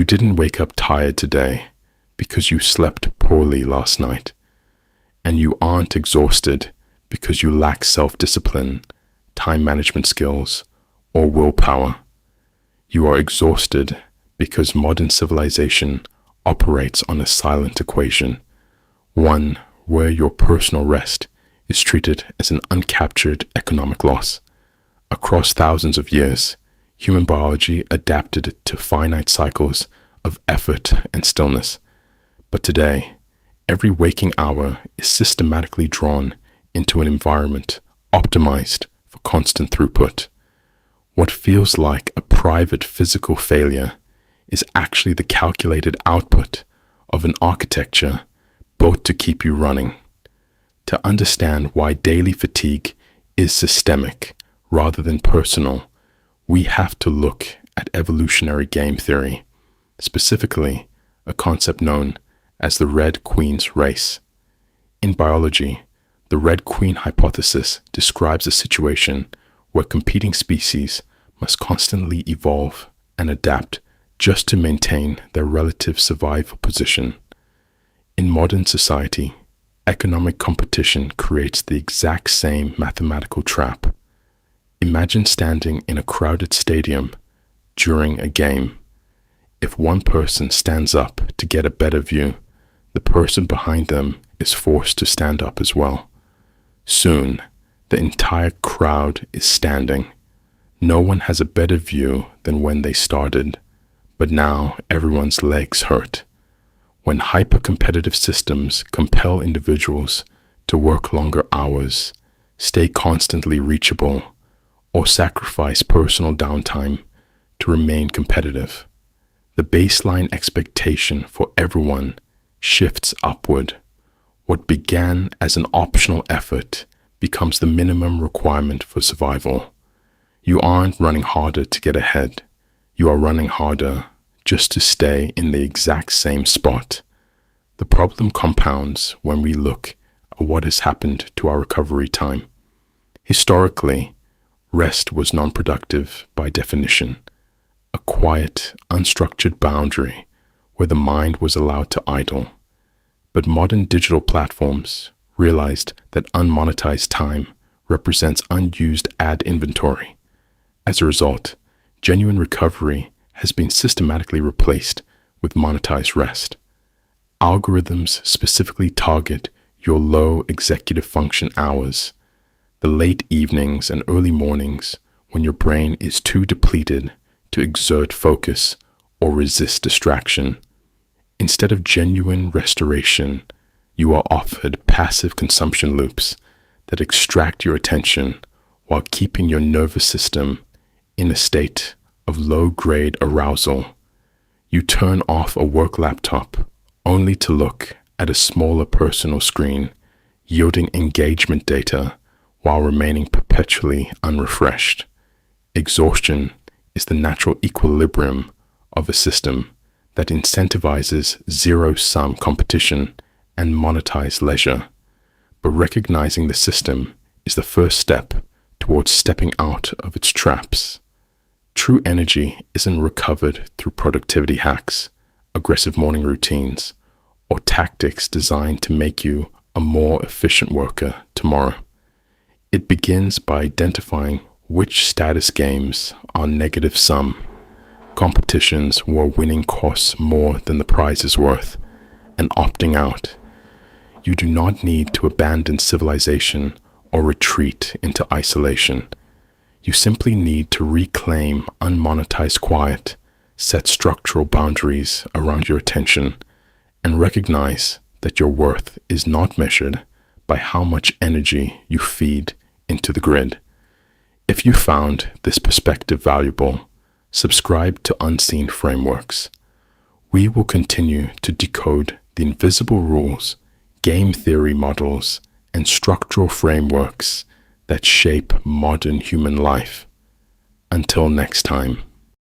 You didn't wake up tired today because you slept poorly last night. And you aren't exhausted because you lack self-discipline, time management skills, or willpower. You are exhausted because modern civilization operates on a silent equation, one where your personal rest is treated as an uncaptured economic loss. Across thousands of years, human biology adapted to finite cycles of effort and stillness. But today, every waking hour is systematically drawn into an environment optimized for constant throughput. What feels like a private physical failure is actually the calculated output of an architecture built to keep you running. To understand why daily fatigue is systemic rather than personal, we have to look at evolutionary game theory, specifically a concept known as the Red Queen's race. In biology, the Red Queen hypothesis describes a situation where competing species must constantly evolve and adapt just to maintain their relative survival position. In modern society, economic competition creates the exact same mathematical trap. Imagine standing in a crowded stadium during a game. If one person stands up to get a better view, the person behind them is forced to stand up as well. Soon, the entire crowd is standing. No one has a better view than when they started, but now everyone's legs hurt. When hyper-competitive systems compel individuals to work longer hours, stay constantly reachable, or sacrifice personal downtime to remain competitive, the baseline expectation for everyone shifts upward. What began as an optional effort becomes the minimum requirement for survival. You aren't running harder to get ahead. You are running harder just to stay in the exact same spot. The problem compounds when we look at what has happened to our recovery time. Historically, rest was non-productive by definition, a quiet, unstructured boundary where the mind was allowed to idle. But modern digital platforms realized that unmonetized time represents unused ad inventory. As a result, genuine recovery has been systematically replaced with monetized rest. Algorithms specifically target your low executive function hours, the late evenings and early mornings when your brain is too depleted to exert focus or resist distraction. Instead of genuine restoration, you are offered passive consumption loops that extract your attention while keeping your nervous system in a state of low-grade arousal. You turn off a work laptop only to look at a smaller personal screen, yielding engagement data while remaining perpetually unrefreshed. Exhaustion is the natural equilibrium of a system that incentivizes zero-sum competition and monetized leisure. But recognizing the system is the first step towards stepping out of its traps. True energy isn't recovered through productivity hacks, aggressive morning routines, or tactics designed to make you a more efficient worker tomorrow. It begins by identifying which status games are negative sum, competitions where winning costs more than the prize is worth, and opting out. You do not need to abandon civilization or retreat into isolation. You simply need to reclaim unmonetized quiet, set structural boundaries around your attention, and recognize that your worth is not measured by how much energy you feed into the grid. If you found this perspective valuable, subscribe to Unseen Frameworks. We will continue to decode the invisible rules, game theory models, and structural frameworks that shape modern human life. Until next time.